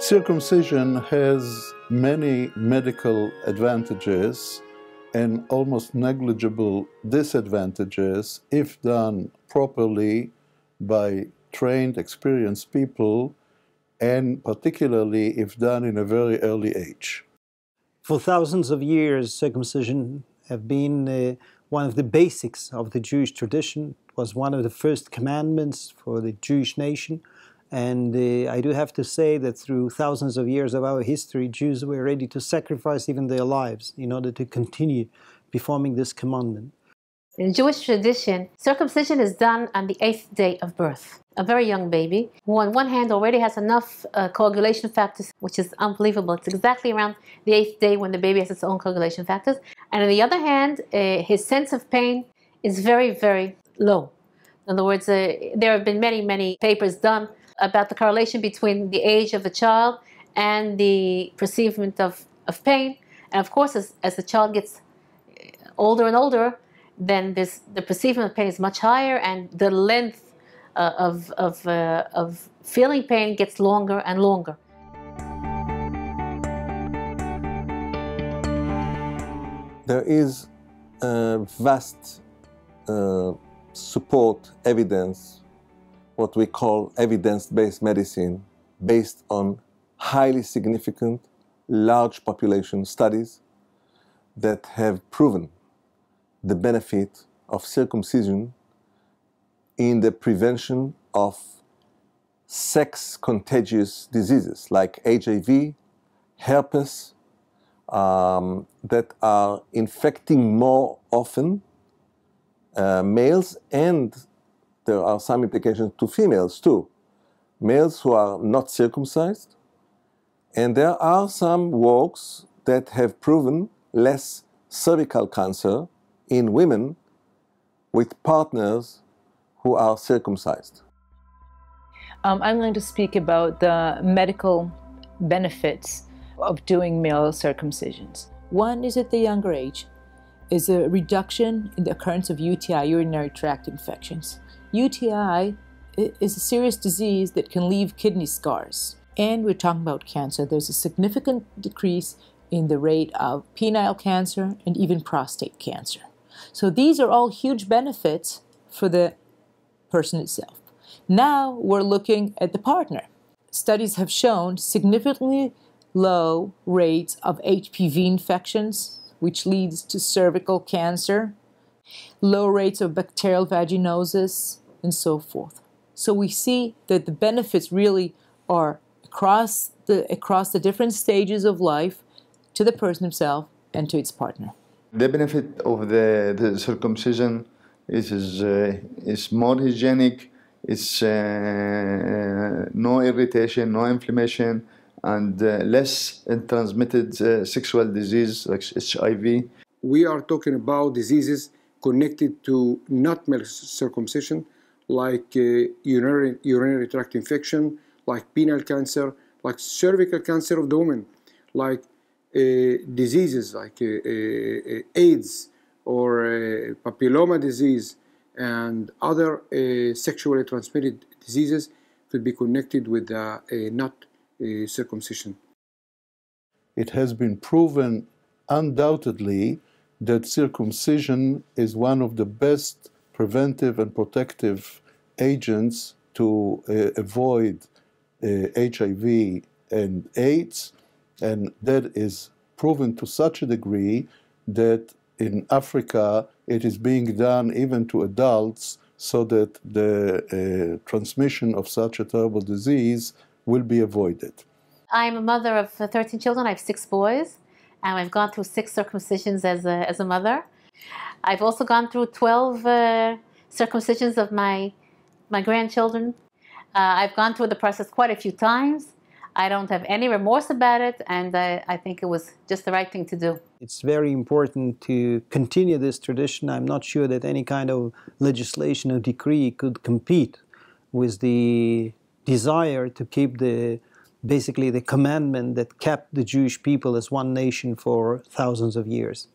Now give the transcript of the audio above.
Circumcision has many medical advantages and almost negligible disadvantages if done properly by trained, experienced people, and particularly if done in a very early age. For thousands of years, circumcision have been one of the basics of the Jewish tradition. It was one of the first commandments for the Jewish nation. And I do have to say that through thousands of years of our history, Jews were ready to sacrifice even their lives in order to continue performing this commandment. In Jewish tradition, circumcision is done on the 8th day of birth. A very young baby, who on one hand already has enough coagulation factors, which is unbelievable. It's exactly around the 8th day when the baby has its own coagulation factors. And on the other hand, his sense of pain is very, very low. In other words, there have been many, many papers done about the correlation between the age of a child and the perceivement of pain. And of course, as the child gets older and older, then the perceivement of pain is much higher, and the length of feeling pain gets longer and longer. There is vast support evidence, what we call evidence-based medicine, based on highly significant, large population studies that have proven the benefit of circumcision in the prevention of sex-contagious diseases like HIV, herpes, that are infecting more often males, and there are some implications to females too. Males who are not circumcised, and there are some works that have proven less cervical cancer in women with partners who are circumcised. I'm going to speak about the medical benefits of doing male circumcisions. One is at the younger age, is a reduction in the occurrence of UTI, urinary tract infections. UTI is a serious disease that can leave kidney scars. And we're talking about cancer. There's a significant decrease in the rate of penile cancer and even prostate cancer. So these are all huge benefits for the person itself. Now we're looking at the partner. Studies have shown significantly low rates of HPV infections, which leads to cervical cancer, low rates of bacterial vaginosis, and so forth. So we see that the benefits really are across the different stages of life to the person himself and to its partner. The benefit of the circumcision is more hygienic, it's no irritation, no inflammation, and less transmitted sexual disease like HIV. We are talking about diseases connected to not male circumcision, like urinary tract infection, like penile cancer, like cervical cancer of the woman, like diseases like AIDS or papilloma disease, and other sexually transmitted diseases could be connected with not circumcision. It has been proven undoubtedly that circumcision is one of the best preventive and protective agents to avoid HIV and AIDS, and that is proven to such a degree that in Africa it is being done even to adults, so that the transmission of such a terrible disease will be avoided. I'm a mother of 13 children. I have 6 boys, and I've gone through 6 circumcisions as a mother. I've also gone through 12 circumcisions of my grandchildren. I've gone through the process quite a few times. I don't have any remorse about it, and I think it was just the right thing to do. It's very important to continue this tradition. I'm not sure that any kind of legislation or decree could compete with the desire to keep basically the commandment that kept the Jewish people as one nation for thousands of years.